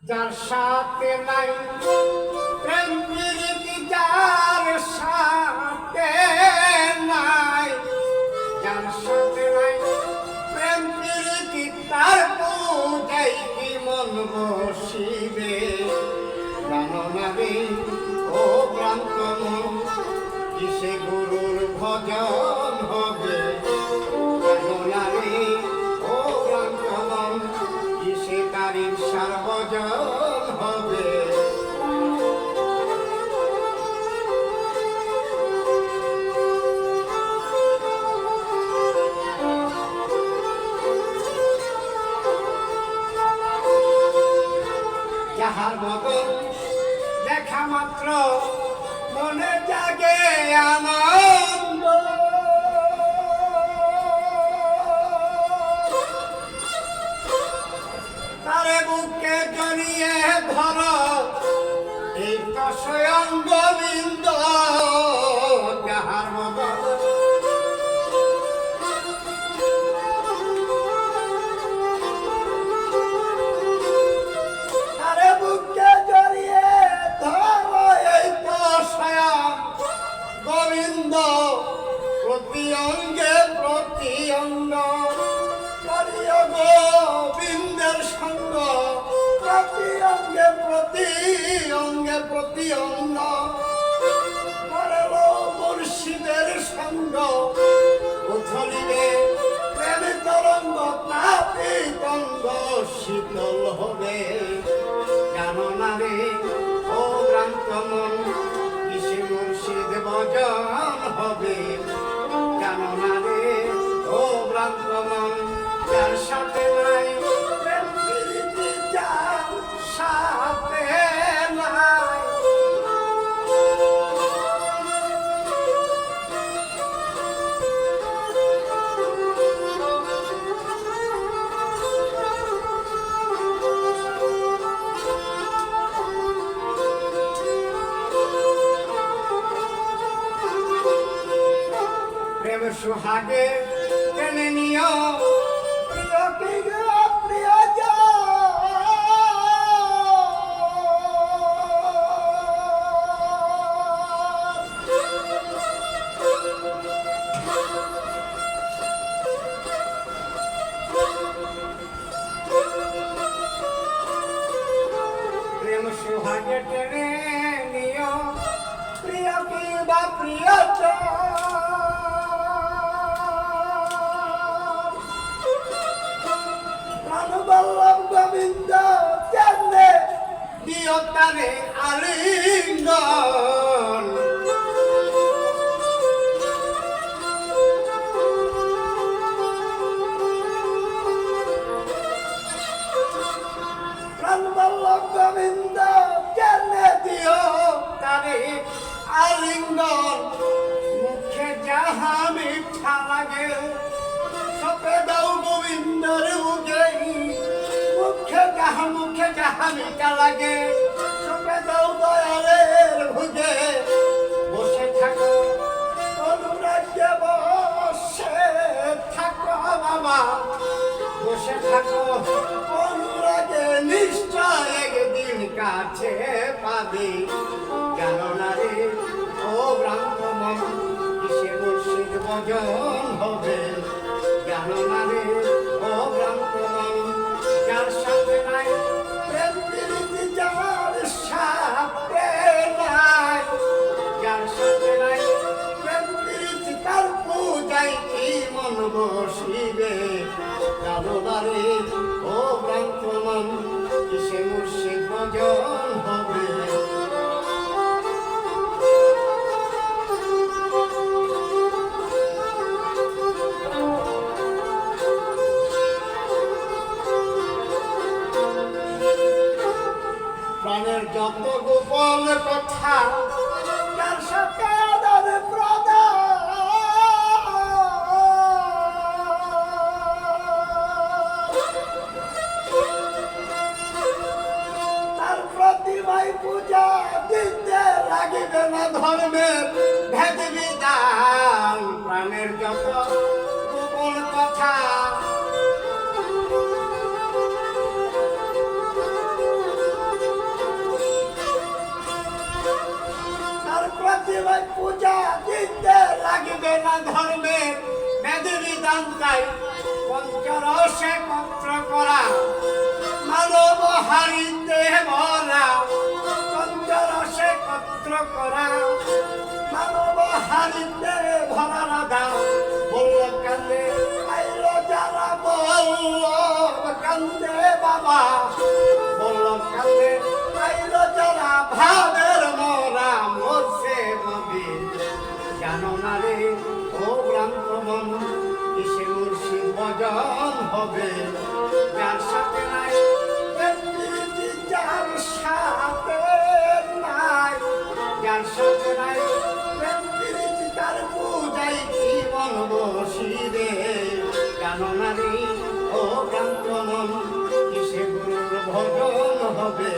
যার সাথে নাই প্রেম প্রীতি, যার সাথে নাই, যার সাথে নাই প্রেম প্রীতি, তার পূজাই কি মন বসিবে। জানো না রে ও ভ্রান্ত মন, কিসে গুরুর ভজন হবে। জানো না রে ও ভ্রান্ত মন, কিসে কারীর সার্বজন হবে। যাহার বদন দেখা মাত্র মনে জাগে আনন্দ, তারে বুকে জড়িয়ে ধর, এই তো স্বয়ং গোবিন্দ। যাহার বদন তারে বুকে জড়িয়ে ধর, এই তো স্বয়ং গোবিন্দ। প্রতি অঙ্গে প্রতি অঙ্গ করিও গোবিন্দের সঙ্গ, প্রতি অঙ্গে প্রতি অঙ্গে প্রতি অঙ্গ করল মুর্শিদের সঙ্গ। উথলিবে প্রেম তরঙ্গ, তাপিতঙ্গ শীতল হবে। জানো না রে ও ভ্রান্ত মন, কিসে মুর্শিদ ভজন হবে। জানো না রে ও ভ্রান্ত মন, যার সাথে নাই প্রেম প্রীতি, যার সাথে নাই। প্রেম সুহাগে টেনে নিও প্রিয় কি গো প্রিয়জন, প্রেম সুহাগে টেনে নিও প্রিয় কি বা প্রিয়জন। প্রাণবল্লভ গোবিন্দ জানে দিও তারে আলিঙ্গন। প্রাণবল্লভ গোবিন্দ জানে দিও তারে আলিঙ্গন। মুখে যাহা মিঠা লাগে সপে দাও গোবিন্দর মুখে, মুখে যাহা মিঠা লাগে সপে দাও দয়ালের ভুগে। বসে থাকো অনুরাগে, বসে থাকো বাবা, বসে থাকো অনুরাগে, নিশ্চয় একদিন কাছে পাবে। জানো না রে ও ভ্রান্ত মন, কিসে মুর্শিদ ভজন হবে। জানো না রে ও ভ্রান্ত মন, যার সাথে নাই প্রেম প্রীতি, যার সাথে নাই, যার সাথে নাই প্রেম প্রীতি, তার পূজাই কি মন বসিবে। জানো না রে ও ভ্রান্ত মন, কিসে মুর্শিদ ভজন হবে। প্রাণের যত গোপন কথা, যার সাথে আদান প্রদান, তার প্রতিমায় পূজা দিতে লাগিবে না ধর্মের ভেদ বিধান। প্রাণের যত গোপন কথা, দান চাই পঞ্চরসে পত্র করা মানব হারিতে ভরা পঞ্চরসে পত্র করা মানব হারিতে ভরা রাধা বলল কান্দে আইল যারা বলল কান্দে বাবা বলল কান্দে আইল যারা ভাবের মোরা মরছে ববি জানো না রে ও ভ্রান্ত মন কিসে মুর্শিদ ভজন হবে যার সাথে নাই প্রীতি যার সাথে নাই যার সাথে নাই প্রীতি তার পূজাই কি মন বসিবে জানো না রে ও ভ্রান্ত মন কিসে গুরুর ভজন হবে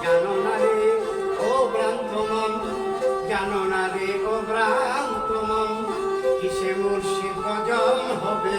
জানো না রে ও ভ্রান্ত মন জানো না রে ও ভ্রান্ত মন কিসে মুর্শিদ ভজন হবে